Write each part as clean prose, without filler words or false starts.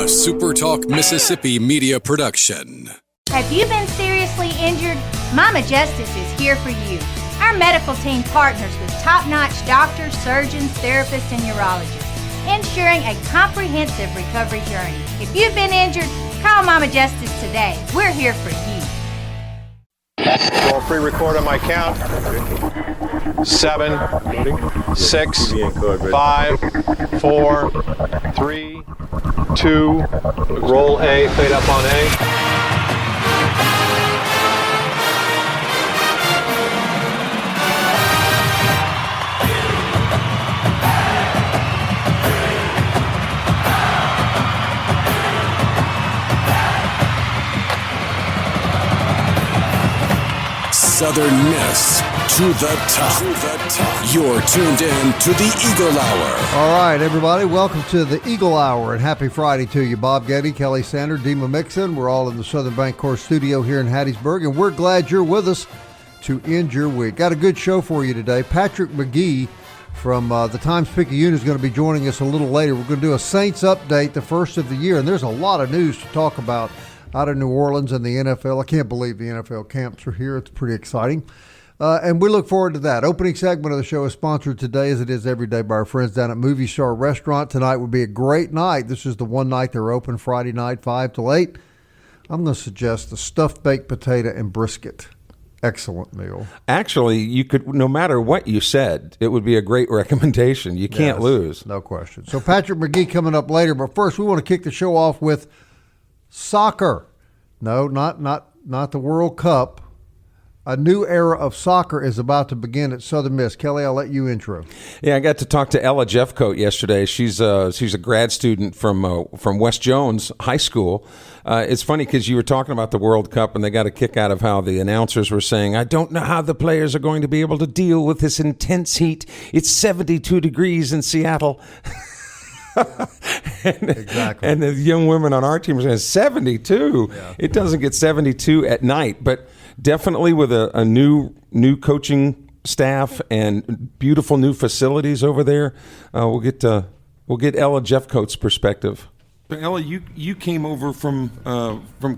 SuperTalk Mississippi media production. Have you been seriously injured? Mama Justice is here for you. Our medical team partners with top-notch doctors, surgeons, therapists, and urologists, ensuring a comprehensive recovery journey. If you've been injured, call Mama Justice today. We're here for you. I'll pre-record on my count. 7, 6, 5, 4, 3, 2, roll A, fade up on A. Southern Miss to the top. You're tuned in to the Eagle Hour. All right, everybody, welcome to the Eagle Hour, and happy Friday to you. Bob Getty, Kelly Sander, Dima Mixon. We're all in the Southern Bancorp studio here in Hattiesburg, and we're glad you're with us to end your week. Got a good show for you today. Patrick Magee from the Times-Picayune is going to be joining us a little later. We're going to do a Saints update, the first of the year, and there's a lot of news to talk about out of New Orleans and the NFL. I can't believe the NFL camps are here. It's pretty exciting. And we look forward to that. Opening segment of the show is sponsored today, as it is every day, by our friends down at Movie Star Restaurant. Tonight would be a great night. This is the one night they're open, Friday night, 5 till 8. I'm going to suggest the stuffed baked potato and brisket. Excellent meal. Actually, you could, no matter what you said, it would be a great recommendation. You can't lose. No question. So Patrick Magee coming up later, but first we want to kick the show off with soccer. No, not the World Cup. A new era of soccer is about to begin at Southern Miss. Kelly, I'll let you intro. Yeah, I got to talk to Ella Jefcoat yesterday. She's a grad student from West Jones High School. It's funny because you were talking about the World Cup, and they got a kick out of how the announcers were saying, I don't know how the players are going to be able to deal with this intense heat. It's 72 degrees in Seattle. Exactly. And the young women on our team are saying 72. Yeah. It doesn't get 72 at night, but definitely with a new coaching staff and beautiful new facilities over there, we'll get Ella Jefcoat's perspective. So Ella, you came over from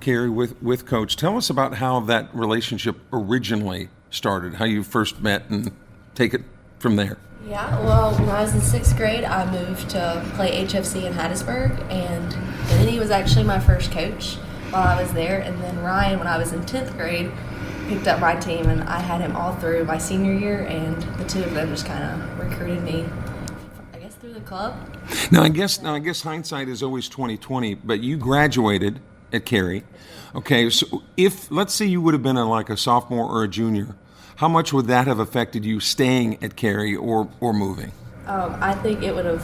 Cary with Coach. Tell us about how that relationship originally started, how you first met, and take it from there. Yeah, well, when I was in 6th grade, I moved to play HFC in Hattiesburg, and then he was actually my first coach while I was there. And then Ryan, when I was in 10th grade, picked up my team, and I had him all through my senior year, and the two of them just kind of recruited me, I guess, through the club. Now, I guess hindsight is always 20/20, but you graduated at Cary. Okay, so if, let's say you would have been a sophomore or a junior, how much would that have affected you staying at Cary or moving? I think it would have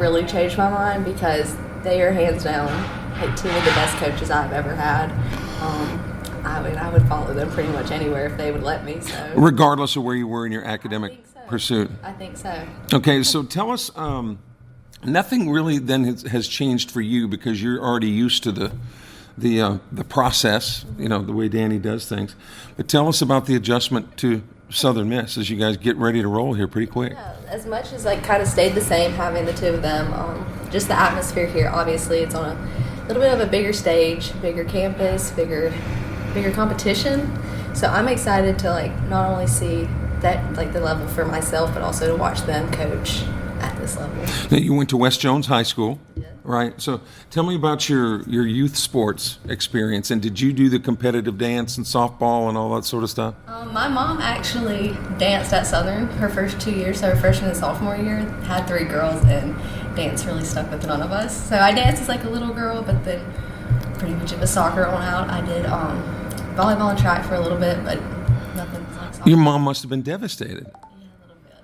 really changed my mind, because they are hands down two of the best coaches I've ever had. I would follow them pretty much anywhere if they would let me. So regardless of where you were in your academic pursuit. I think so. Okay, so tell us. Nothing really then has changed for you, because you're already used to the process, the way Danny does things. But tell us about the adjustment to Southern Miss as you guys get ready to roll here pretty quick. Yeah, as much as kind of stayed the same, having the two of them, just the atmosphere here, obviously it's on a little bit of a bigger stage, bigger campus, bigger competition. So I'm excited to not only see that the level for myself, but also to watch them coach at this level. Now, you went to West Jones High School. Yeah. Right. So tell me about your youth sports experience, and did you do the competitive dance and softball and all that sort of stuff? My mom actually danced at Southern her first 2 years, so her freshman and sophomore year, had 3 girls, and dance really stuck with none of us. So I danced as a little girl, but then pretty much it was soccer on out. I did volleyball and track for a little bit, but nothing like soccer. Your mom must have been devastated. Yeah, a little bit.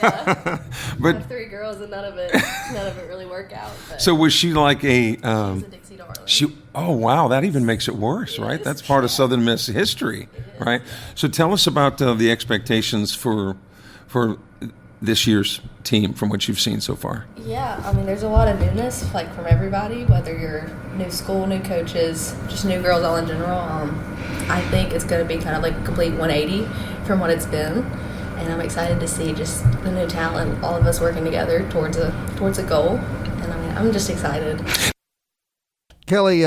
Yeah. But I have 3 girls, and none of it really worked out. But so was she like a? she was a Dixie darling. Oh wow, that even makes it worse, right? That's part of Southern Miss history, right? So tell us about the expectations for this year's team from what you've seen so far. Yeah, I mean, there's a lot of newness, from everybody, whether you're new school, new coaches, just new girls all in general. I think it's going to be kind of a complete 180 from what it's been. and I'm excited to see just the new talent, all of us working together towards a goal. And I'm just excited. Kelly,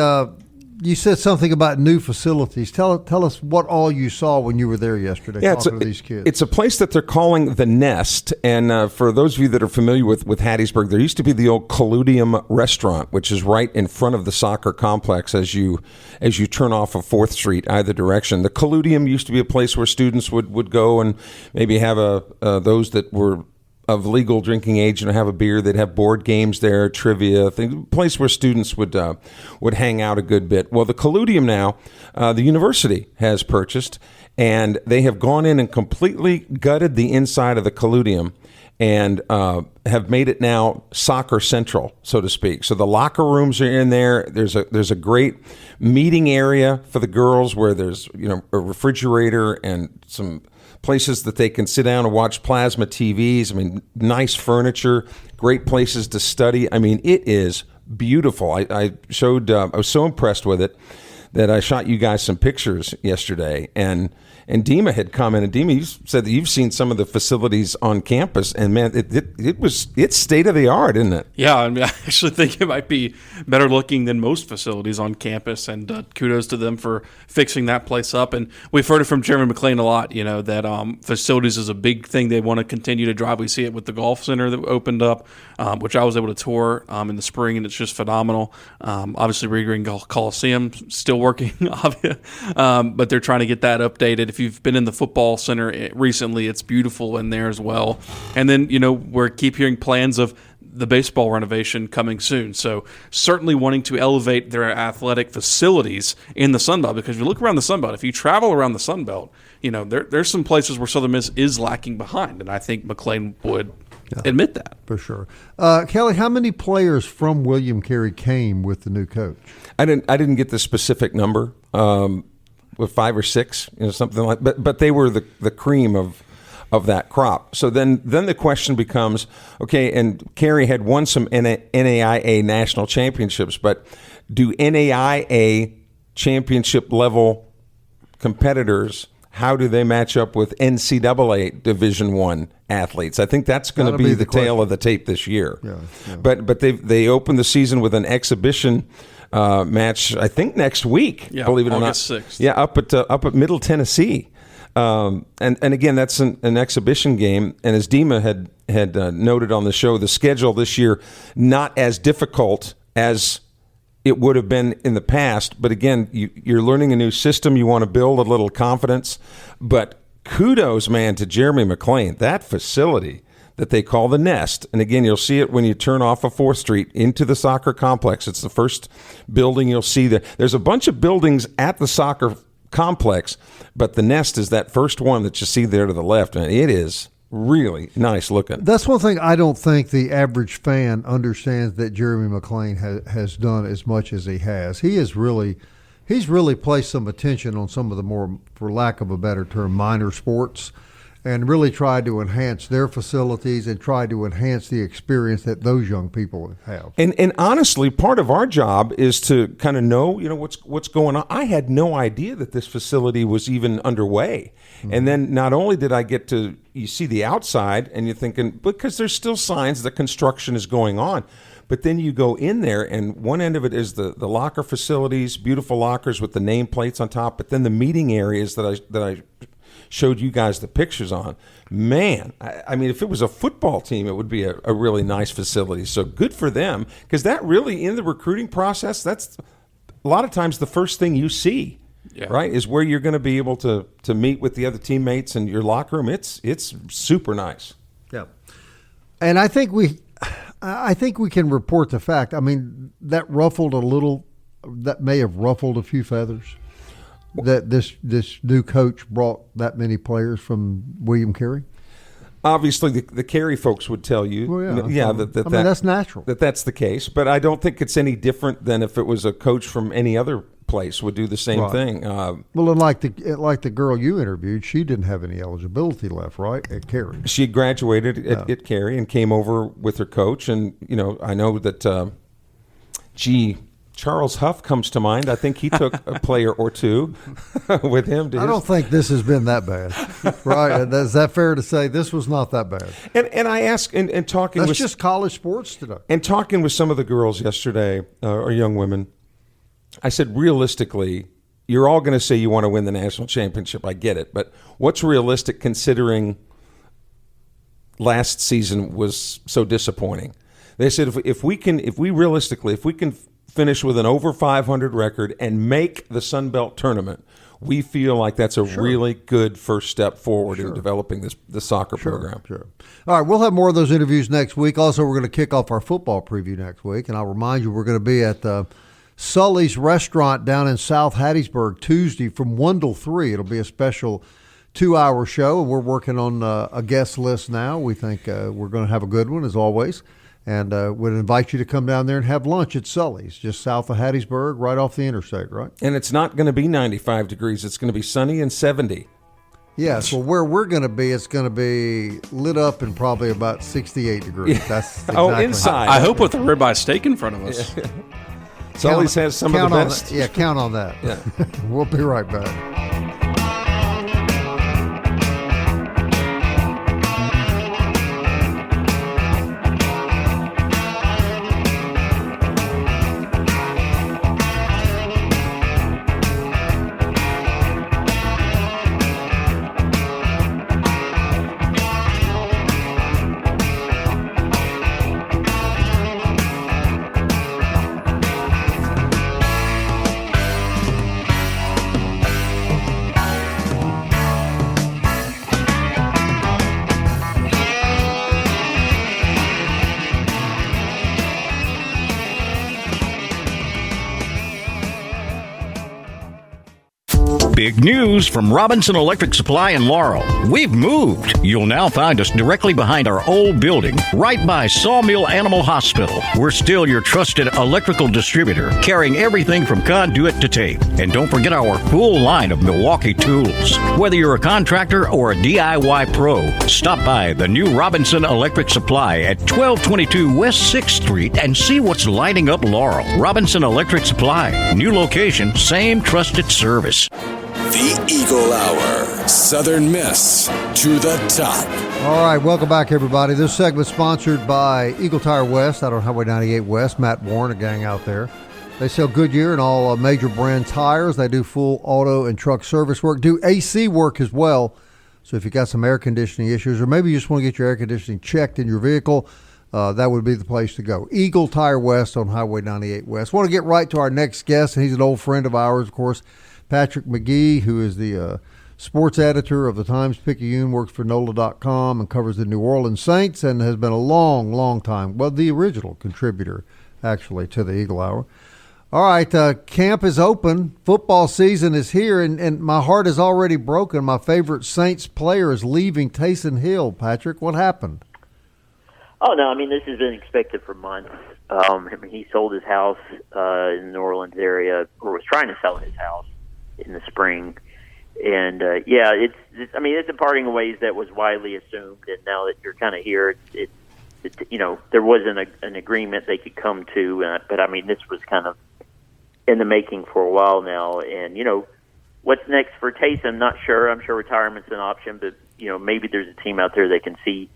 you said something about new facilities. Tell us what all you saw when you were there yesterday talking to these kids. It's a place that they're calling the Nest. And for those of you that are familiar with Hattiesburg, there used to be the old Collodium restaurant, which is right in front of the soccer complex as you turn off of 4th Street either direction. The Collodium used to be a place where students would go and maybe have those that were of legal drinking age and have a beer. They'd have board games there, trivia, a place where students would hang out a good bit. Well, the Collodium now, the university has purchased, and they have gone in and completely gutted the inside of the Collodium and have made it now soccer central, so to speak. So the locker rooms are in there. There's a great meeting area for the girls where there's a refrigerator and some places that they can sit down and watch plasma TVs. I mean, nice furniture, great places to study. I mean, it is beautiful. I was so impressed with it that I shot you guys some pictures yesterday, and Dima had commented. Dima, you said that you've seen some of the facilities on campus, and man, it's state of the art, isn't it? Yeah, I mean, I actually think it might be better looking than most facilities on campus, and kudos to them for fixing that place up. And we've heard it from Chairman McLean a lot, that facilities is a big thing they want to continue to drive. We see it with the golf center that opened up, which I was able to tour in the spring, and it's just phenomenal. Obviously, Green Coliseum still working, but they're trying to get that updated. If you've been in the football center recently, it's beautiful in there as well. And then, we keep hearing plans of the baseball renovation coming soon. So certainly wanting to elevate their athletic facilities in the Sun Belt, because if you look around the Sun Belt, if you travel around the Sun Belt, there's some places where Southern Miss is lacking behind. And I think McLean would admit that. For sure. Kelly, how many players from William Carey came with the new coach? I didn't get the specific number. With 5 or 6, something like. But they were the cream of that crop. So then the question becomes, okay, and Carey had won some NAIA national championships, but do NAIA championship level competitors, how do they match up with NCAA Division I athletes? I think that's going to be the tale of the tape this year. Yeah. But they opened the season with an exhibition match, I think next week. Yeah, believe it or not, August 6th. Yeah, up at Middle Tennessee, and again, that's an exhibition game. And as Dima had noted on the show, the schedule this year not as difficult as it would have been in the past. But again, you're learning a new system. You want to build a little confidence. But kudos, man, to Jeremy McLean. That facility that they call the Nest. And again, you'll see it when you turn off of 4th Street into the soccer complex. It's the first building you'll see there. There's a bunch of buildings at the soccer complex, but the Nest is that first one that you see there to the left. And it is really nice looking. That's one thing I don't think the average fan understands that Jeremy McLean has done as much as he has. He's really placed some attention on some of the more, for lack of a better term, minor sports, and really tried to enhance their facilities and tried to enhance the experience that those young people have. And honestly, part of our job is to kind of know, what's going on. I had no idea that this facility was even underway. Mm-hmm. And then not only did I get to, you see the outside and you're thinking, because there's still signs that construction is going on. But then you go in there, and one end of it is the locker facilities, beautiful lockers with the nameplates on top, but then the meeting areas that I showed you guys the pictures on. Man, I mean, if it was a football team, it would be a really nice facility. So good for them, because that really, in the recruiting process, that's a lot of times the first thing you see, right, is where you're going to be able to meet with the other teammates in your locker room. It's super nice. Yeah. And I think we can report the fact, I mean, that may have ruffled a few feathers, that this new coach brought that many players from William Carey? Obviously, the Carey folks would tell you, that's natural. That's the case. But I don't think it's any different than if it was a coach from any other place would do the same thing. Well, and like the girl you interviewed, she didn't have any eligibility left, right, at Carey? She had graduated at Carey and came over with her coach, and I know that. Charles Huff comes to mind. I think he took a player or two with him. I don't think this has been that bad, right? Is that fair to say? This was not that bad. And I asked, and talking That's with just college sports today. And talking with some of the girls yesterday, or young women, I said, realistically, you're all going to say you want to win the national championship. I get it, but what's realistic considering last season was so disappointing? They said if we can finish with an over 500 record and make the Sun Belt tournament, we feel like that's a really good first step forward in developing the soccer program. Sure. All right, we'll have more of those interviews next week. Also, we're going to kick off our football preview next week, and I'll remind you we're going to be at Sully's Restaurant down in South Hattiesburg Tuesday from 1 till 3. It'll be a special 2-hour show, and we're working on a guest list now. We think we're going to have a good one, as always. And would invite you to come down there and have lunch at Sully's, just south of Hattiesburg, right off the interstate, right? And it's not going to be 95 degrees. It's going to be sunny and 70. Yes. Well, where we're going to be, it's going to be lit up and probably about 68 degrees. Yeah. That's exactly inside. I hope with a ribeye steak in front of us. Yeah. Sully's has some of the best. Yeah, count on that. Yeah. We'll be right back. Big news from Robinson Electric Supply in Laurel. We've moved. You'll now find us directly behind our old building, right by Sawmill Animal Hospital. We're still your trusted electrical distributor, carrying everything from conduit to tape. And don't forget our full line of Milwaukee tools. Whether you're a contractor or a DIY pro, stop by the new Robinson Electric Supply at 1222 West 6th Street and see what's lighting up Laurel. Robinson Electric Supply. New location, same trusted service. The Eagle Hour. Southern Miss to the top. All right, welcome back, everybody. This segment sponsored by Eagle Tire West out on Highway 98 West. Matt Warren, a gang out there. They sell Goodyear and all major brand tires. They do full auto and truck service work, do AC work as well. So if you got some air conditioning issues, or maybe you just want to get your air conditioning checked in your vehicle, that would be the place to go. Eagle Tire West on Highway 98 West. Want to get right to our next guest, and he's an old friend of ours, of course, Patrick Magee, who is the sports editor of the Times-Picayune, works for NOLA.com and covers the New Orleans Saints, and has been a long, long time, well, the original contributor, actually, to the Eagle Hour. All right, camp is open. Football season is here, and my heart is already broken. My favorite Saints player is leaving Taysom Hill. Patrick, what happened? Oh, no, I mean, this has been expected for months. He sold his house in the New Orleans area, or was trying to sell his house in the spring. And, it's a parting of ways that was widely assumed. And now that you're kind of here, there wasn't an agreement they could come to. But, I mean, this was kind of in the making for a while now. And, what's next for Taysom? Not sure. I'm sure retirement's an option, but, maybe there's a team out there that can see,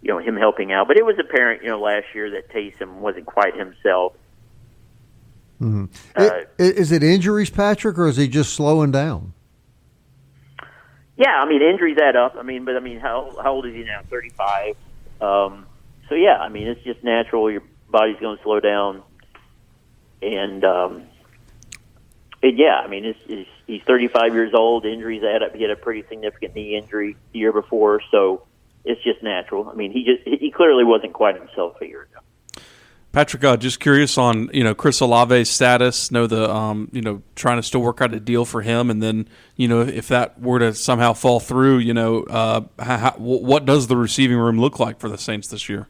him helping out. But it was apparent, last year that Taysom wasn't quite himself. Mm-hmm. Is it injuries, Patrick, or is he just slowing down? Yeah, I mean, injuries add up. How old is he now? 35. It's just natural. Your body's going to slow down. And, he's 35 years old. Injuries add up. He had a pretty significant knee injury the year before, so it's just natural. I mean, he clearly wasn't quite himself a year ago. Patrick, just curious on Chris Olave's status. Know the trying to still work out a deal for him, and then if that were to somehow fall through, what does the receiving room look like for the Saints this year?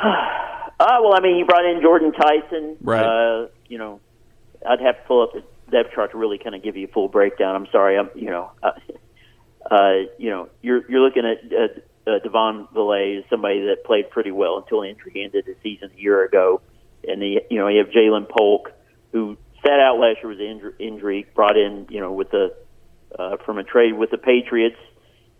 He brought in Jordan Tyson. Right. I'd have to pull up the depth chart to really kind of give you a full breakdown. I'm sorry. You're looking at Devon Villay is somebody that played pretty well until injury ended the season a year ago. and you have Jalen Polk, who sat out last year with an injury, brought in with the from a trade with the Patriots,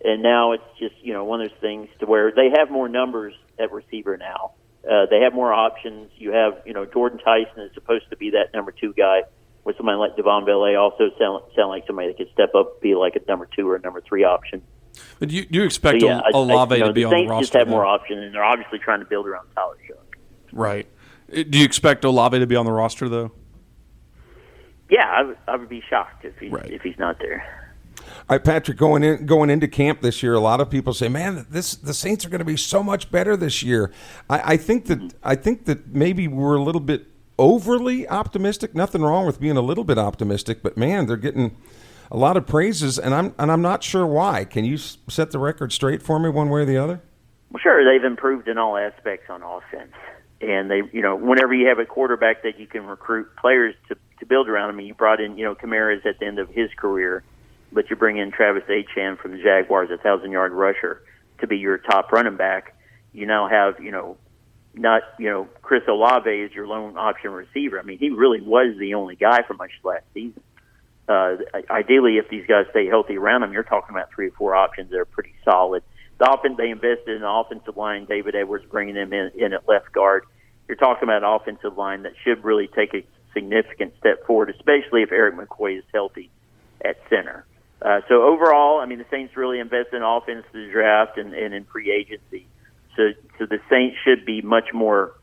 and now it's just one of those things to where they have more numbers at receiver now. They have more options. You have Jordan Tyson is supposed to be that number 2 guy, with somebody like Devon Belay also sound like somebody that could step up, be like a number 2 or a number 3 option. But you expect Olave to be on the Saints roster? Just have more options, and they're obviously trying to build around Tyler Shough. Right. Do you expect Olave to be on the roster, though? Yeah, I would be shocked if he's not there. All right, Patrick, going into camp this year, a lot of people say, "Man, the Saints are going to be so much better this year." I think that maybe we're a little bit overly optimistic. Nothing wrong with being a little bit optimistic, but man, they're getting a lot of praises, and I'm not sure why. Can you set the record straight for me, one way or the other? Well, sure. They've improved in all aspects on offense, and they, whenever you have a quarterback that you can recruit players to build around. I mean, you brought in, Kamara's at the end of his career, but you bring in Travis Etienne from the Jaguars, a 1,000-yard rusher, to be your top running back. You now have, not, Chris Olave is your lone option receiver. I mean, he really was the only guy for much last season. Ideally, if these guys stay healthy around him, you're talking about 3 or 4 options that are pretty solid. The offense, they invested in the offensive line, David Edwards bringing them in at left guard. You're talking about an offensive line that should really take a significant step forward, especially if Eric McCoy is healthy at center. So overall, I mean, the Saints really invest in offense through the draft and in free agency. So the Saints should be much more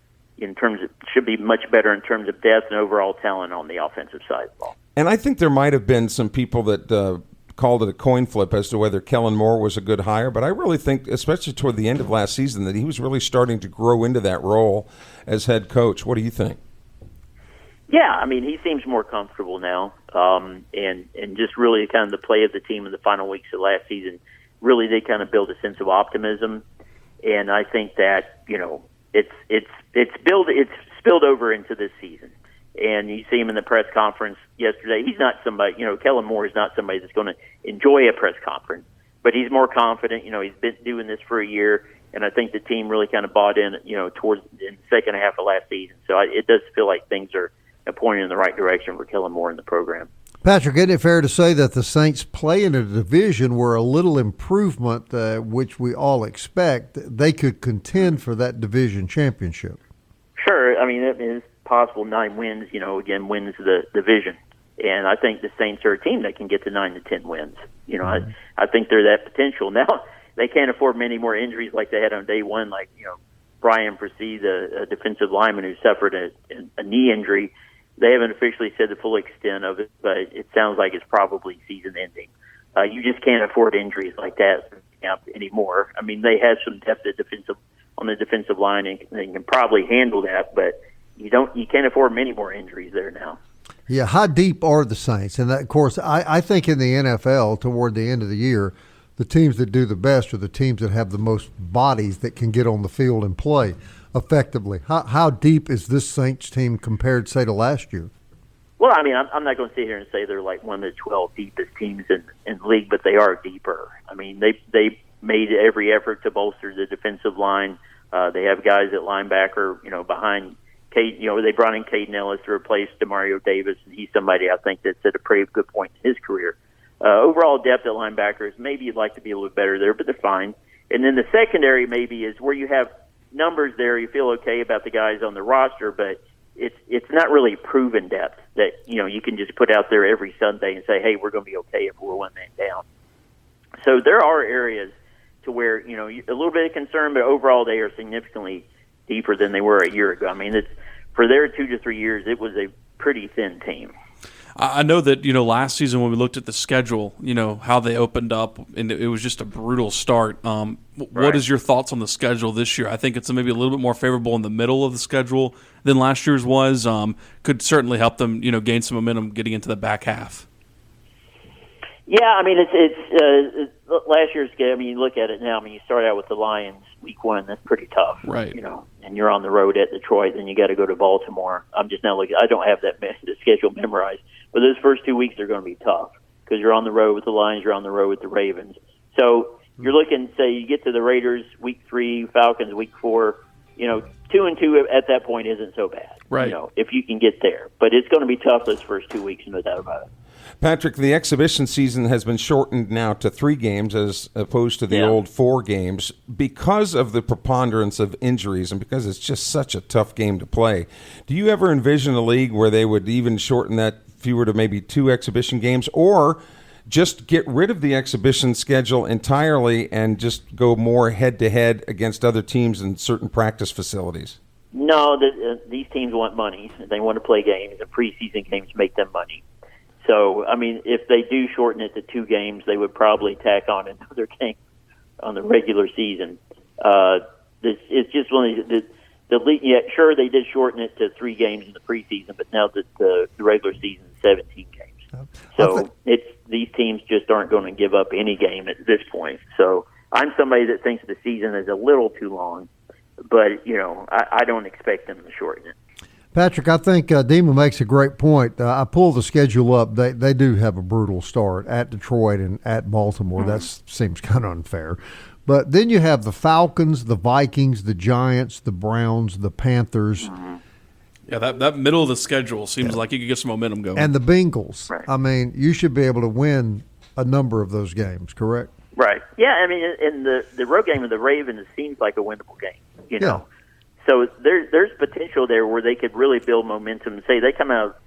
much better in terms of depth and overall talent on the offensive side of the ball. And I think there might have been some people that called it a coin flip as to whether Kellen Moore was a good hire, but I really think, especially toward the end of last season, that he was really starting to grow into that role as head coach. What do you think? Yeah, I mean, he seems more comfortable now, and just really kind of the play of the team in the final weeks of last season really did kind of build a sense of optimism, and I think that it's spilled over into this season. And you see him in the press conference yesterday. He's not somebody, Kellen Moore is not somebody that's going to enjoy a press conference, but he's more confident. He's been doing this for a year, and I think the team really kind of bought in, towards in the second half of last season. So it does feel like things are pointing in the right direction for Kellen Moore in the program. Patrick, isn't it fair to say that the Saints play in a division where a little improvement, which we all expect, they could contend for that division championship? Sure. I mean, it is possible 9 wins, wins the division. And I think the Saints are a team that can get to 9 to 10 wins. I think they're that potential. Now, they can't afford many more injuries like they had on day one, like, Brian Presea, the defensive lineman who suffered a knee injury. They haven't officially said the full extent of it, but it sounds like it's probably season-ending. You just can't afford injuries like that anymore. I mean, they have some depth on the defensive line, and they can probably handle that, but you can't afford many more injuries there now. Yeah, how deep are the Saints? And that, of course, I think in the NFL, toward the end of the year, the teams that do the best are the teams that have the most bodies that can get on the field and play effectively. How deep is this Saints team compared, say, to last year? Well, I mean, I'm not going to sit here and say they're like one of the 12 deepest teams in the league, but they are deeper. I mean, they made every effort to bolster the defensive line. They have guys at linebacker, behind Cade. They brought in Caden Ellis to replace Demario Davis, and he's somebody I think that's at a pretty good point in his career. Overall depth at linebackers, maybe you'd like to be a little better there, but they're fine. And then the secondary maybe is where you have numbers there. You feel okay about the guys on the roster, but it's not really proven depth that you can just put out there every Sunday and say, hey, we're going to be okay if we're one man down. So there are areas to where a little bit of concern, but overall they are significantly deeper than they were a year ago. I mean, for their 2 to 3 years, it was a pretty thin team. I know that, last season when we looked at the schedule, how they opened up, and it was just a brutal start. What is your thoughts on the schedule this year? I think it's maybe a little bit more favorable in the middle of the schedule than last year's was. Could certainly help them, gain some momentum getting into the back half. Yeah, I mean, it's last year's game. I mean, you look at it now. I mean, you start out with the Lions week 1. That's pretty tough, right? And you're on the road at Detroit. Then you got to go to Baltimore. I'm just now looking. I don't have the schedule memorized, but those first 2 weeks are going to be tough because you're on the road with the Lions. You're on the road with the Ravens. So you're looking. Say you get to the Raiders week 3, Falcons week 4. 2-2 at that point isn't so bad. Right. If you can get there. But it's going to be tough those first 2 weeks, no doubt about it. Patrick, the exhibition season has been shortened now to 3 games as opposed to the old 4 games because of the preponderance of injuries and because it's just such a tough game to play. Do you ever envision a league where they would even shorten that fewer to maybe 2 exhibition games, or just get rid of the exhibition schedule entirely and just go more head-to-head against other teams in certain practice facilities? No, these teams want money. They want to play games, and preseason games make them money. So, I mean, if they do shorten it to 2 games, they would probably tack on another game on the regular season. It's just one of the league. Yeah, sure, they did shorten it to 3 games in the preseason, but now the regular season is 17 games. So these teams just aren't going to give up any game at this point. So I'm somebody that thinks the season is a little too long, but I don't expect them to shorten it. Patrick, I think Dima makes a great point. I pulled the schedule up. They do have a brutal start at Detroit and at Baltimore. That seems kind of unfair. But then you have the Falcons, the Vikings, the Giants, the Browns, the Panthers. Yeah, that middle of the schedule seems like you could get some momentum going. And the Bengals. Right. I mean, you should be able to win a number of those games, correct? Right. Yeah, I mean, in the road game of the Ravens, it seems like a winnable game, Yeah. So there's potential there where they could really build momentum. Say they come out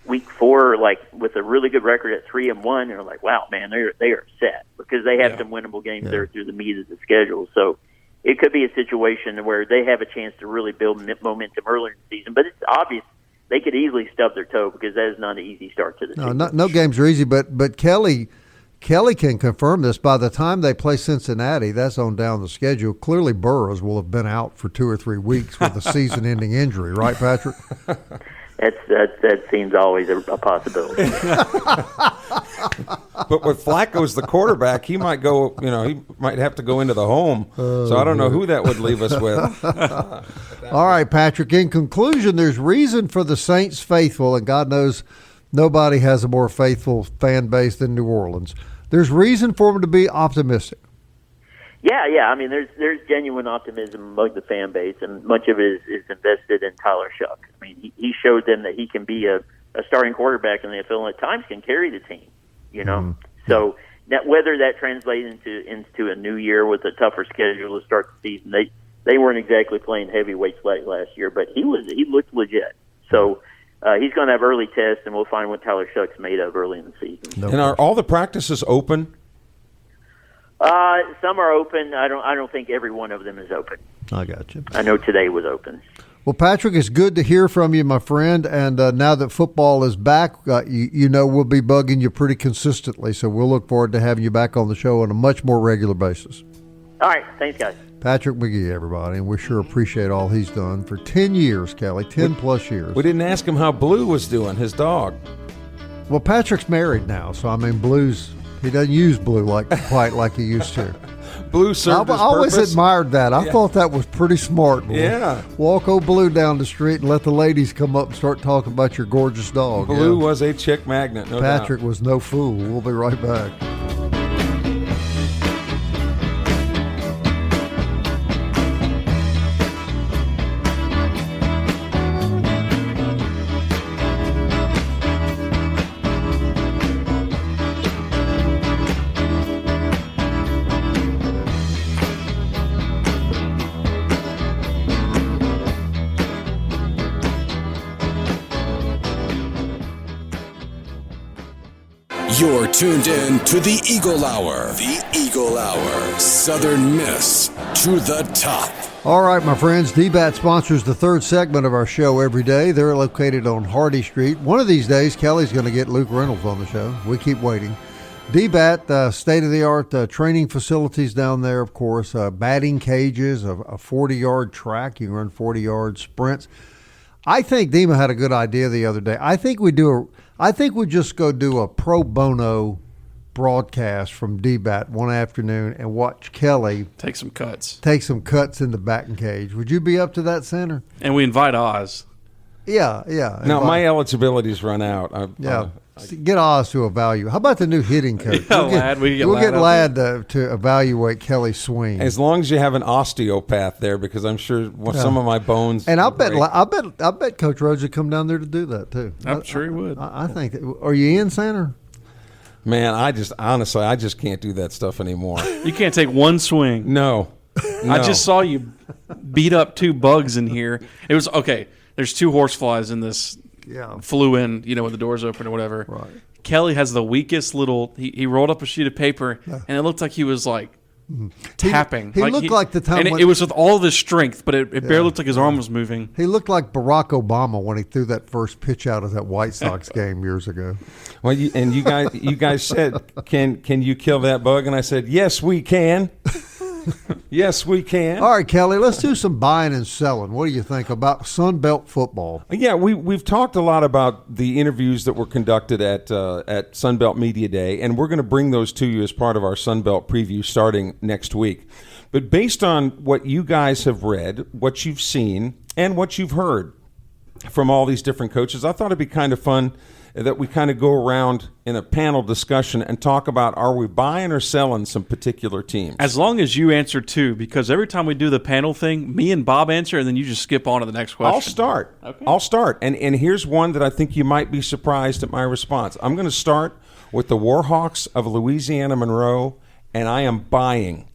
week 4 like with a really good record at 3-1, and they're like, wow, man, they are set because they have some winnable games there through the meat of the schedule. So it could be a situation where they have a chance to really build momentum earlier in the season. But it's obvious they could easily stub their toe because that is not an easy start to the season. No games are easy, but Kelly can confirm this. By the time they play Cincinnati, that's on down the schedule. Clearly, Burrows will have been out for 2 or 3 weeks with a season-ending injury, right, Patrick? That seems always a possibility. But with Flacco as the quarterback, he might go. He might have to go into the home. So I don't know who that would leave us with. All right, Patrick. In conclusion, there's reason for the Saints faithful, and God knows nobody has a more faithful fan base than New Orleans. There's reason for them to be optimistic. Yeah. I mean, there's genuine optimism among the fan base, and much of it is invested in Tyler Shuck. I mean, he showed them that he can be a starting quarterback in the NFL, and at times can carry the team. So that whether that translates into a new year with a tougher schedule to start the season, they weren't exactly playing heavyweights like last year, but he looked legit. So. He's going to have early tests, and we'll find what Tyler Shuck's made of early in the season. And are all the practices open? Some are open. I don't think every one of them is open. I got you. I know today was open. Well, Patrick, it's good to hear from you, my friend. And now that football is back, we'll be bugging you pretty consistently. So we'll look forward to having you back on the show on a much more regular basis. All right. Thanks, guys. Patrick Magee, everybody, and we sure appreciate all he's done for 10 years, Kelly, 10-plus years. We didn't ask him how Blue was doing, his dog. Well, Patrick's married now, so, I mean, he doesn't use Blue quite like he used to. Blue served his I always purpose. admired that. I thought that was pretty smart. Boy. Yeah. Walk old Blue down the street and let the ladies come up and start talking about your gorgeous dog. Blue was a chick magnet, no doubt. Patrick was no fool. We'll be right back. You're tuned in to the Eagle Hour. The Eagle Hour. Southern Miss to the top. All right, my friends, DBAT sponsors the third segment of our show every day. They're located on Hardy Street. One of these days, Kelly's going to get Luke Reynolds on the show. We keep waiting. DBAT, state-of-the-art training facilities down there, of course, batting cages, a 40-yard track. You can run 40-yard sprints. I think Dima had a good idea the other day. I think we just go do a pro bono broadcast from DBAT one afternoon and watch Kelly take some cuts in the batting cage. Would you be up to that, Center? And we invite Oz. Yeah. No, my eligibility's run out. Get Oz to evaluate. How about the new hitting coach? Yeah, we'll get Ladd to evaluate Kelly's swing. As long as you have an osteopath there, because I'm sure some of my bones. And I bet Coach Rhodes would come down there to do that too. I'm sure he would. I think. Are you in, Sander? Man, I just can't do that stuff anymore. You can't take one swing. No. I just saw you beat up 2 bugs in here. It was okay. There's 2 horseflies in this. Yeah. Flew in, when the doors open or whatever. Right. Kelly has the weakest little. He rolled up a sheet of paper, and it looked like he was like tapping. He looked like the time. And it was with all this strength, but it barely looked like his arm was moving. He looked like Barack Obama when he threw that first pitch out of that White Sox game years ago. Well, you guys said, can you kill that bug? And I said, yes, we can. Yes, we can. All right, Kelly, let's do some buying and selling. What do you think about Sun Belt football? Yeah, we've talked a lot about the interviews that were conducted at Sun Belt Media Day, and we're going to bring those to you as part of our Sun Belt preview starting next week. But based on what you guys have read, what you've seen, and what you've heard from all these different coaches, I thought it'd be kind of fun that we kind of go around in a panel discussion and talk about, are we buying or selling some particular teams? As long as you answer 2, because every time we do the panel thing, me and Bob answer, and then you just skip on to the next question. I'll start. Okay. I'll start. And here's one that I think you might be surprised at my response. I'm going to start with the Warhawks of Louisiana Monroe, and I am buying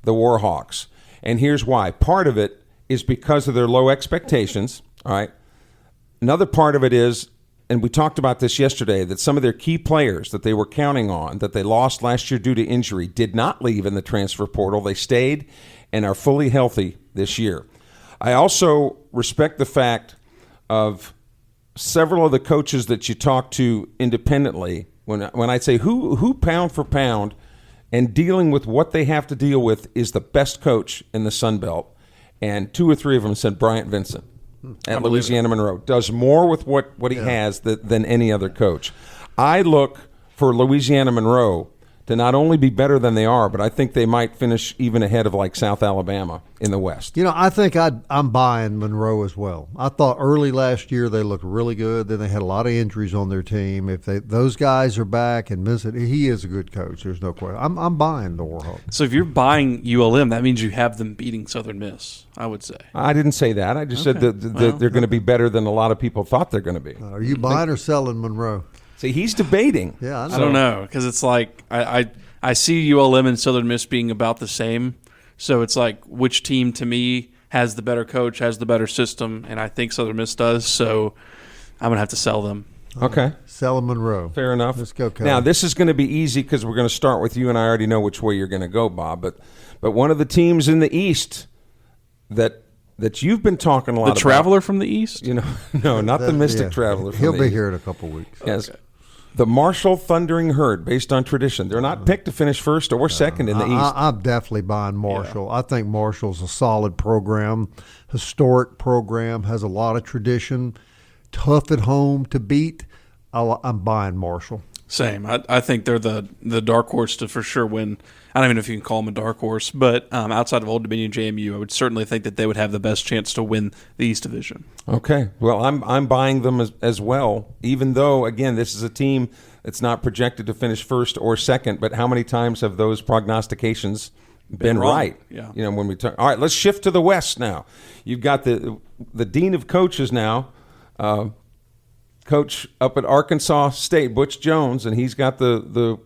the Warhawks. And here's why. Part of it is because of their low expectations, all right? Another part of it is, and we talked about this yesterday, that some of their key players that they were counting on, that they lost last year due to injury, did not leave in the transfer portal. They stayed and are fully healthy this year. I also respect the fact of several of the coaches that you talk to independently. When I say who pound for pound and dealing with what they have to deal with is the best coach in the Sun Belt, and 2 or 3 of them said Bryant Vincent at Louisiana Monroe does more with what he has than any other coach. I look for Louisiana Monroe to not only be better than they are, but I think they might finish even ahead of like South Alabama in the West. I think I'm buying Monroe as well. I thought early last year they looked really good. Then they had a lot of injuries on their team. If those guys are back and he is a good coach. There's no question. I'm buying the Warhawks. So if you're buying ULM, that means you have them beating Southern Miss, I would say. I didn't say that. I just said that they're going to be better than a lot of people thought they're going to be. Are you buying or selling Monroe? See, he's debating. Yeah, I don't know, because it's like I see ULM and Southern Miss being about the same. So it's like which team to me has the better coach, has the better system, and I think Southern Miss does. So I'm going to have to sell them. Okay. Sell Monroe. Fair enough. Let's go, Kelly. Now, this is going to be easy because we're going to start with you, and I already know which way you're going to go, Bob. But one of the teams in the East that you've been talking a lot about. The Traveler from the East? No, not the Mystic Traveler from He'll the be East. here in a couple weeks. Yes. Okay. The Marshall Thundering Herd, based on tradition. They're not picked to finish first or second in the East. I'm definitely buying Marshall. Yeah. I think Marshall's a solid program, historic program, has a lot of tradition, tough at home to beat. I'm buying Marshall. Same. I think they're the dark horse to for sure win. I don't even know if you can call them a dark horse, but outside of Old Dominion JMU, I would certainly think that they would have the best chance to win the East Division. Okay. Well, I'm buying them as well, even though, again, this is a team that's not projected to finish first or second, but how many times have those prognostications been right? Yeah. When we talk. All right, let's shift to the West now. You've got the Dean of Coaches now, coach up at Arkansas State, Butch Jones, and he's got the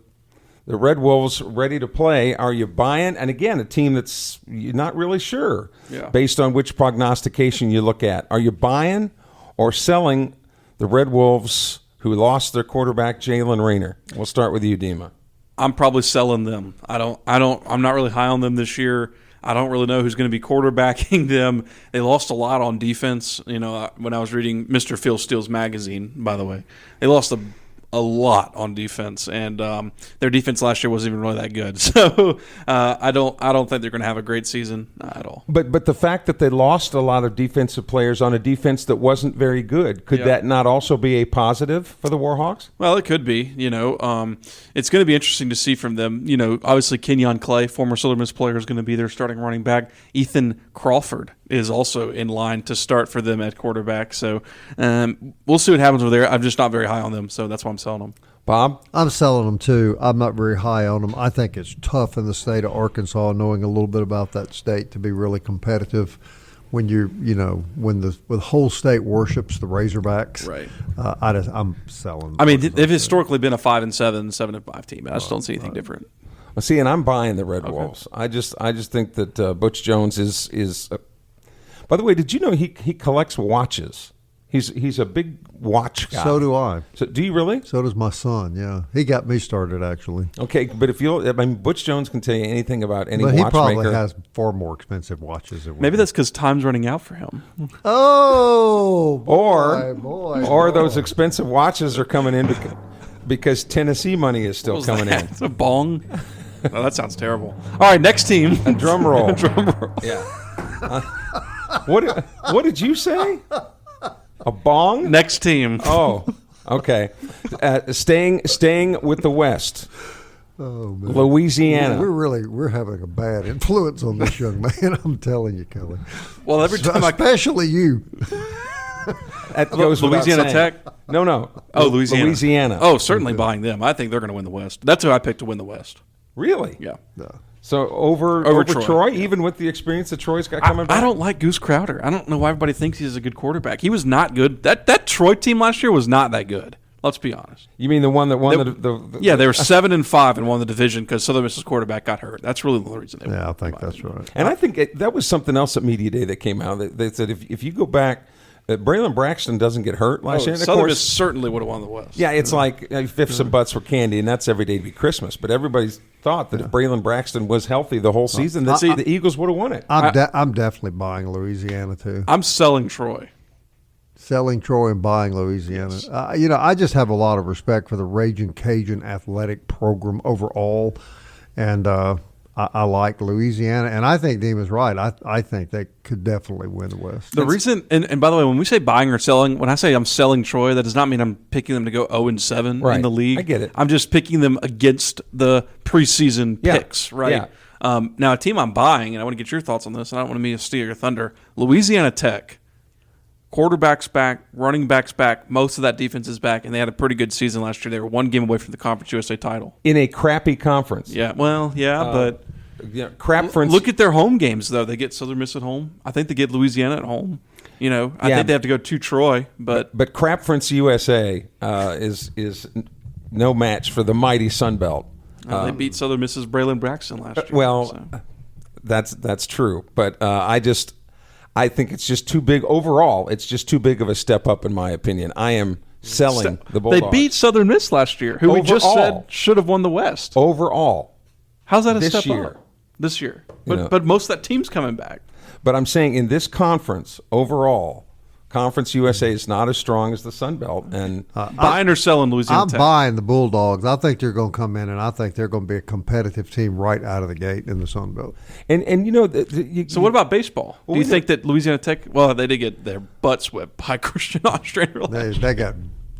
Red Wolves ready to play. Are you buying? And again, a team that's you're not really sure based on which prognostication you look at. Are you buying or selling the Red Wolves who lost their quarterback, Jalen Rayner? We'll start with you, Dima. I'm probably selling them. I'm not really high on them this year. I don't really know who's going to be quarterbacking them. They lost a lot on defense. When I was reading Mr. Phil Steele's magazine, by the way, they lost a lot on defense, and their defense last year wasn't even really that good. So I don't think they're going to have a great season at all. But the fact that they lost a lot of defensive players on a defense that wasn't very good, could that not also be a positive for the Warhawks? Well, it could be. It's going to be interesting to see from them. Obviously Kenyon Clay, former Southern Miss player, is going to be their starting running back. Ethan Crawford is also in line to start for them at quarterback. So we'll see what happens over there. I'm just not very high on them, so that's why I'm selling them. Bob? I'm selling them too. I'm not very high on them. I think it's tough in the state of Arkansas, knowing a little bit about that state, to be really competitive when when the whole state worships the Razorbacks. Right. I'm selling. I mean, they've historically been a 5-7, 7-5 team. I just don't see anything different. Well, see, and I'm buying the Red Wolves. I just think that Butch Jones is. By the way, did you know he collects watches? He's a big watch guy. So do I. So do you really? So does my son. Yeah, he got me started actually. Okay, but Butch Jones can tell you anything about any but watchmaker. He probably has far more expensive watches than Maybe that's because time's running out for him. Oh, boy, or those expensive watches are coming in because Tennessee money is still coming in. It's a bong. Oh, that sounds terrible. All right, next team. A drum roll. Drum roll. Yeah. What did you say? A bong? Next team. Oh, okay. Staying with the West. Oh, man. Louisiana. We're having a bad influence on this young man. I'm telling you, Kelly. Well, every time especially you. That goes Louisiana Tech. No. Oh, Louisiana. Oh, certainly buying them. I think they're going to win the West. That's who I picked to win the West. Really? Yeah. So over Troy, even with the experience that Troy's got coming back? I don't like Goose Crowder. I don't know why everybody thinks he's a good quarterback. He was not good. That Troy team last year was not that good. Let's be honest. You mean the one that won Yeah, they were 7-5 and won the division because Southern Miss's quarterback got hurt. That's really the reason they won. Yeah, I think that's right. And I think that was something else at Media Day that came out. They said if you go back, Braylon Braxton doesn't get hurt last year. Southern Miss certainly would have won the West. Yeah, it's like fifths and butts for candy, and that's every day to be Christmas. But everybody's thought that if Braylon Braxton was healthy the whole season, the Eagles would have won it. I'm definitely buying Louisiana too. I'm selling Troy. Selling Troy and buying Louisiana. Yes. I just have a lot of respect for the Raging Cajun athletic program overall, and I like Louisiana, and I think Deem is right. I think they could definitely win the West. The reason, and by the way, when we say buying or selling, when I say I'm selling Troy, that does not mean I'm picking them to go 0-7 in the league. I get it. I'm just picking them against the preseason picks, right? Yeah. Now, a team I'm buying, and I want to get your thoughts on this, and I don't want to steal your thunder, Louisiana Tech. Quarterback's back, running back's back, most of that defense is back, and they had a pretty good season last year. They were one game away from the Conference USA title. In a crappy conference. Yeah, well, but crap. Look at their home games, though. They get Southern Miss at home. I think they get Louisiana at home. I think they have to go to Troy. But Crapference USA is no match for the mighty Sun Belt. They beat Southern Miss's Braylon Braxton last year. Well, that's true. But I think it's just too big overall. It's just too big of a step up, in my opinion. I am selling the Bulldogs. They beat Southern Miss last year, who we just said should have won the West. Overall. How's that a step up? This year. But most of that team's coming back. But I'm saying in this conference, overall, Conference USA is not as strong as the Sun Belt. And buying or selling Louisiana Tech? I'm buying the Bulldogs. I think they're going to come in, and I think they're going to be a competitive team right out of the gate in the Sun Belt. And so what about baseball? Do you think that Louisiana Tech? Well, they did get their butts whipped by Christian Ostrander last year. They got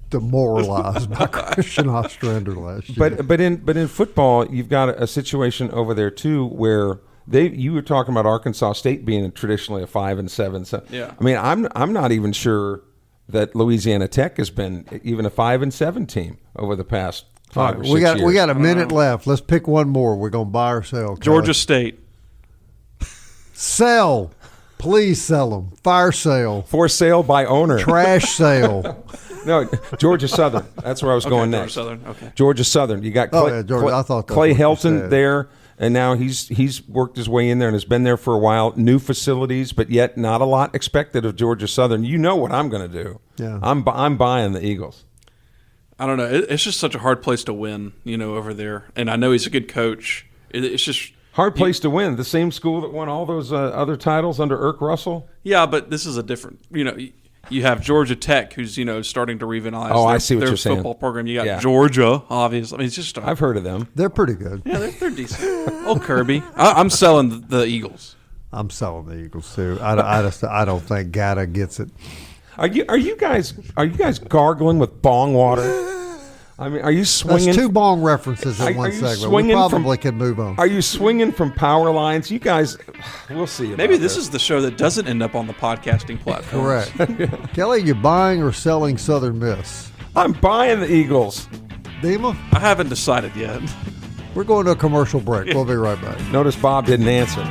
demoralized by Christian Ostrander last year. But in football, you've got a situation over there too where. You were talking about Arkansas State being traditionally a 5-7. So, yeah. I mean, I'm not even sure that Louisiana Tech has been even a 5-7 team over the past 5 or 6 years. We got a minute left. Let's pick one more. We're going to buy or sell. Georgia State. Sell. Please sell them. Fire sale. For sale by owner. Trash sale. No, Georgia Southern. That's where I was going next. Georgia Southern. Okay. Georgia Southern. You got Clay Helton there. And now he's worked his way in there and has been there for a while. New facilities, but yet not a lot expected of Georgia Southern. You know what I'm going to do. Yeah. I'm buying the Eagles. I don't know. It's just such a hard place to win, over there. And I know he's a good coach. It's just hard place to win. The same school that won all those other titles under Irk Russell. Yeah, but this is a different. You have Georgia Tech, who's starting to revitalize their football program. You got Georgia, obviously. I mean, it's just I've heard of them. They're pretty good. Yeah, they're decent. Old Kirby. I'm selling the Eagles. I'm selling the Eagles too. I don't think Gata gets it. Are you guys gargling with bong water? I mean, are you swinging? That's two bong references in Are one you segment. We swinging probably can move on. Are you swinging from power lines? You guys, we'll see. About Maybe this is the show that doesn't end up on the podcasting platform. Correct. Kelly, you buying or selling Southern Miss? I'm buying the Eagles. Dima? I haven't decided yet. We're going to a commercial break. We'll be right back. Notice Bob didn't answer.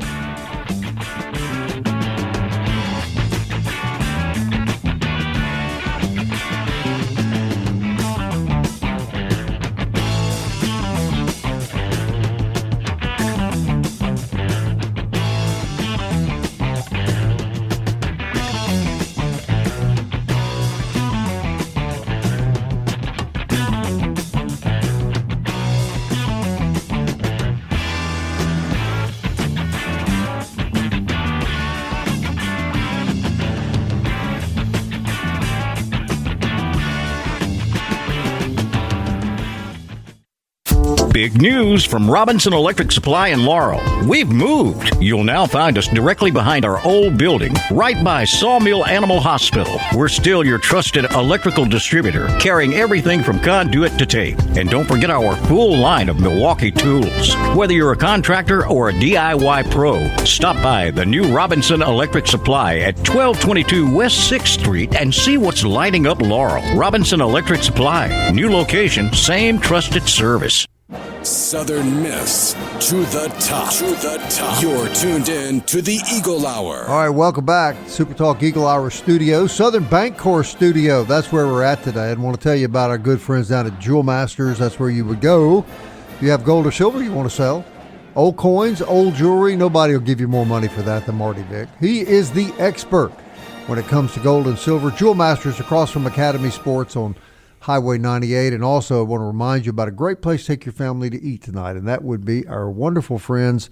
Big news from Robinson Electric Supply in Laurel. We've moved. You'll now find us directly behind our old building, right by Sawmill Animal Hospital. We're still your trusted electrical distributor, carrying everything from conduit to tape. And don't forget our full line of Milwaukee tools. Whether you're a contractor or a DIY pro, stop by the new Robinson Electric Supply at 1222 West 6th Street and see what's lighting up Laurel. Robinson Electric Supply. New location, same trusted service. Southern Miss to the top. To the top. You're tuned in to the Eagle Hour. All right, welcome back. SuperTalk Eagle Hour Studio, Southern Bancorp Studio. That's where we're at today. I want to tell you about our good friends down at Jewel Masters. That's where you would go. If you have gold or silver you want to sell, old coins, old jewelry, nobody will give you more money for that than Marty Vick. He is the expert when it comes to gold and silver. Jewel Masters across from Academy Sports on Highway 98. And also I want to remind you about a great place to take your family to eat tonight, and that would be our wonderful friends.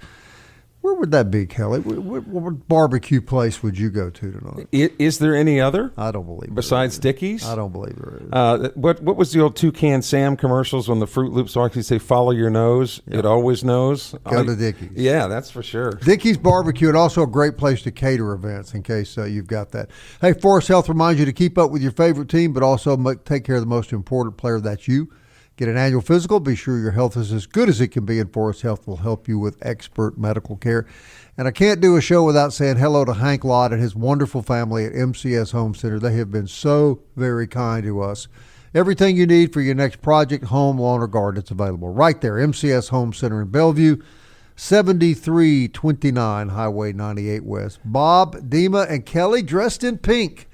Where would that be, Kelly? What barbecue place would you go to tonight? Is there any other? I don't believe besides Dickey's? I don't believe there is. What was the old Toucan Sam commercials when the Fruit Loops actually say "Follow your nose"? It always knows. Go to Dickey's. Yeah, that's for sure. Dickey's Barbecue, and also a great place to cater events in case you've got that. Hey, Forest Health reminds you to keep up with your favorite team, but also take care of the most important player. That's you. Get an annual physical. Be sure your health is as good as it can be, and Forest Health will help you with expert medical care. And I can't do a show without saying hello to Hank Lott and his wonderful family at MCS Home Center. They have been so very kind to us. Everything you need for your next project, home, lawn, or garden, it's available right there. MCS Home Center in Bellevue, 7329 Highway 98 West. Bob, Dima, and Kelly dressed in pink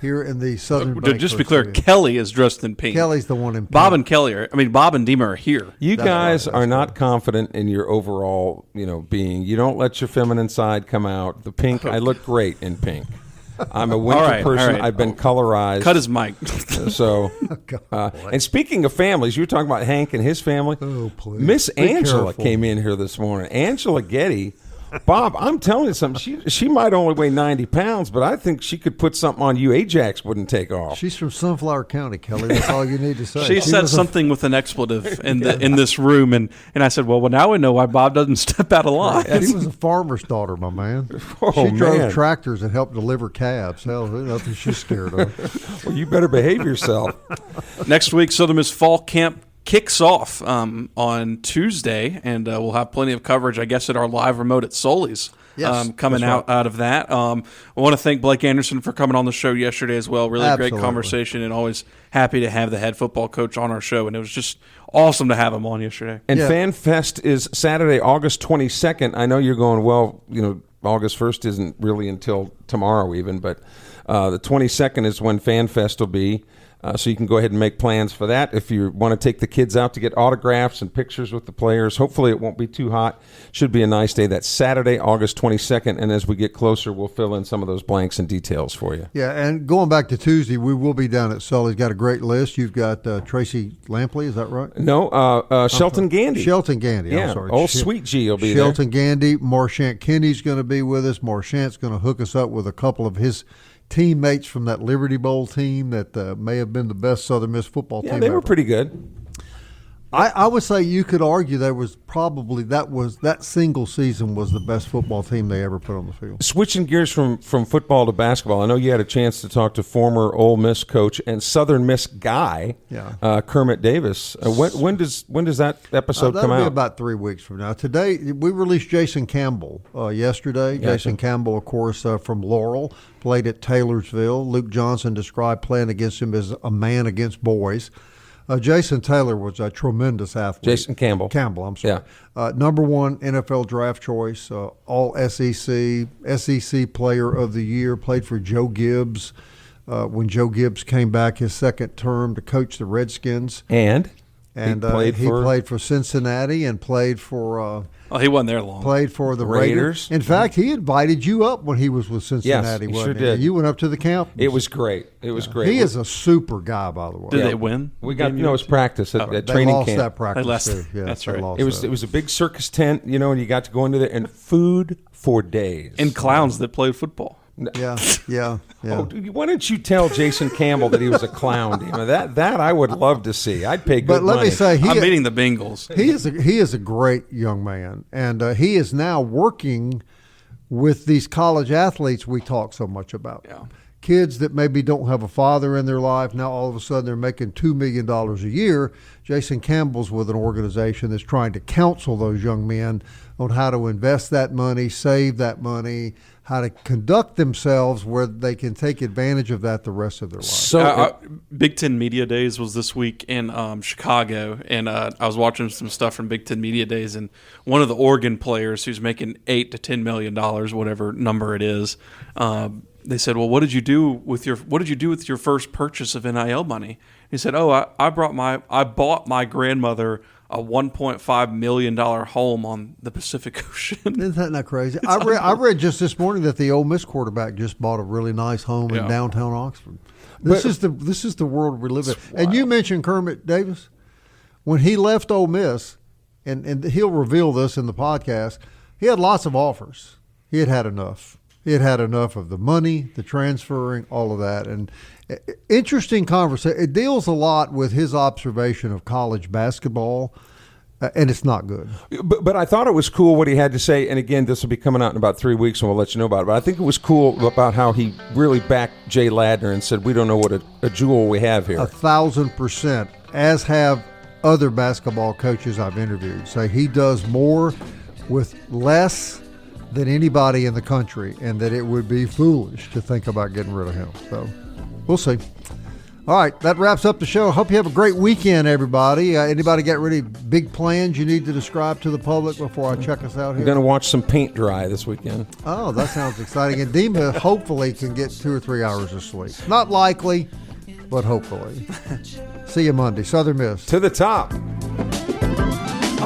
here in the Southern Bank. Just to be clear, Kelly is dressed in pink. Kelly's the one in pink. Bob and Dima are here. You guys are not confident in your overall, being. You don't let your feminine side come out. The pink, I look great in pink. I'm a winter person. All right. I've been colorized. Cut his mic. So, and speaking of families, you were talking about Hank and his family. Oh, please. Miss Angela careful. came in here this morning. Angela Getty. Bob, I'm telling you something. She might only weigh 90 pounds, but I think she could put something on you Ajax wouldn't take off. She's from Sunflower County, Kelly. That's all you need to say. She said something with an expletive in this room, and I said, well, now we know why Bob doesn't step out of line. She was a farmer's daughter, my man. Oh, she drove man. tractors and helped deliver calves. Hell, there's nothing she's scared of. Well, you better behave yourself. Next week, Southern Miss Fall Camp kicks off on Tuesday, and we'll have plenty of coverage, I guess, at our live remote at Sully's. Yes, coming out of that. I want to thank Blake Anderson for coming on the show yesterday as well. Really Absolutely. great conversation, and always happy to have the head football coach on our show. And it was just awesome to have him on yesterday. And Fan Fest is Saturday, August 22nd. I know you're going, well, August 1st isn't really until tomorrow even, but the 22nd is when Fan Fest will be. So you can go ahead and make plans for that. If you want to take the kids out to get autographs and pictures with the players, hopefully it won't be too hot. Should be a nice day. That's Saturday, August 22nd. And as we get closer, we'll fill in some of those blanks and details for you. Yeah, and going back to Tuesday, we will be down at Sully's. Got a great list. You've got Tracy Lampley, is that right? No, Shelton Gandy. Shelton Gandy, yeah. I'm sorry. Old Sweet G will be Shelton Gandy. Marchant Kenny's going to be with us. Marchant's going to hook us up with a couple of his teammates from that Liberty Bowl team that may have been the best Southern Miss football team they ever. were pretty good. I would say you could argue there was probably that single season was the best football team they ever put on the field. Switching gears from football to basketball, I know you had a chance to talk to former Ole Miss coach and Southern Miss guy, Kermit Davis. When does that episode come out? That'll be about 3 weeks from now. Today we released Jason Campbell yesterday. Gotcha. Jason Campbell, of course, from Laurel, played at Taylorsville. Luke Johnson described playing against him as a man against boys. Jason Taylor was a tremendous athlete. Jason Campbell. I'm sorry. Yeah. Number 1 NFL draft choice, all SEC Player of the Year, played for Joe Gibbs when Joe Gibbs came back his second term to coach the Redskins. And he played for Cincinnati and played for he wasn't there long. Played for the Raiders. In fact, he invited you up when he was with Cincinnati. Yes, he sure did. You went up to the camp. It was great. It was great. He is a super guy, by the way. Did they win? We got it was practice at training camp. They lost that practice too. Yes, that's right. It was a big circus tent, and you got to go into there and food for days. And clowns that played football. Yeah. Oh, why don't you tell Jason Campbell that he was a clown? That I would love to see. I'd pay good money. But let me say, I'm meeting the Bengals. He is a great young man, and he is now working with these college athletes we talk so much about. Yeah. Kids that maybe don't have a father in their life, now all of a sudden they're making $2 million a year. Jason Campbell's with an organization that's trying to counsel those young men on how to invest that money, save that money, how to conduct themselves where they can take advantage of that the rest of their life. So, Big Ten Media Days was this week in Chicago, and I was watching some stuff from Big Ten Media Days, and one of the Oregon players who's making $8 to $10 million, whatever number it is, they said, "Well, what did you do with your first purchase of NIL money?" He said, "Oh, I bought my grandmother a $1.5 million home on the Pacific Ocean." Isn't that not crazy? I read just this morning that the Ole Miss quarterback just bought a really nice home in downtown Oxford. This is the world we live in. And you mentioned Kermit Davis. When he left Ole Miss, and he'll reveal this in the podcast, he had lots of offers. He had enough. He had enough of the money, the transferring, all of that. And interesting conversation. It deals a lot with his observation of college basketball, and it's not good. But I thought it was cool what he had to say. And again, this will be coming out in about 3 weeks, and we'll let you know about it. But I think it was cool about how he really backed Jay Ladner and said, we don't know what a jewel we have here. 1,000%, as have other basketball coaches I've interviewed, say he does more with less than anybody in the country, and that it would be foolish to think about getting rid of him. So we'll see. All right, that wraps up the show. Hope you have a great weekend, everybody. Anybody got really big plans you need to describe to the public before I check us out here? We're going to watch some paint dry this weekend. Oh, that sounds exciting. And Dima hopefully can get 2 or 3 hours of sleep. Not likely, but hopefully. See you Monday. Southern Miss. To the top. I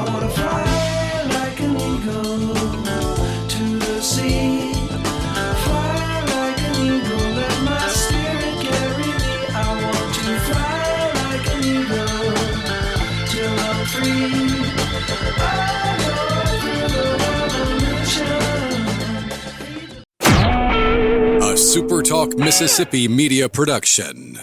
want to fly like an eagle to the sea. Fly like an eagle, let my spirit carry me. I want to fly like an eagle till I'm free. I go through the revolution. A SuperTalk Mississippi media production.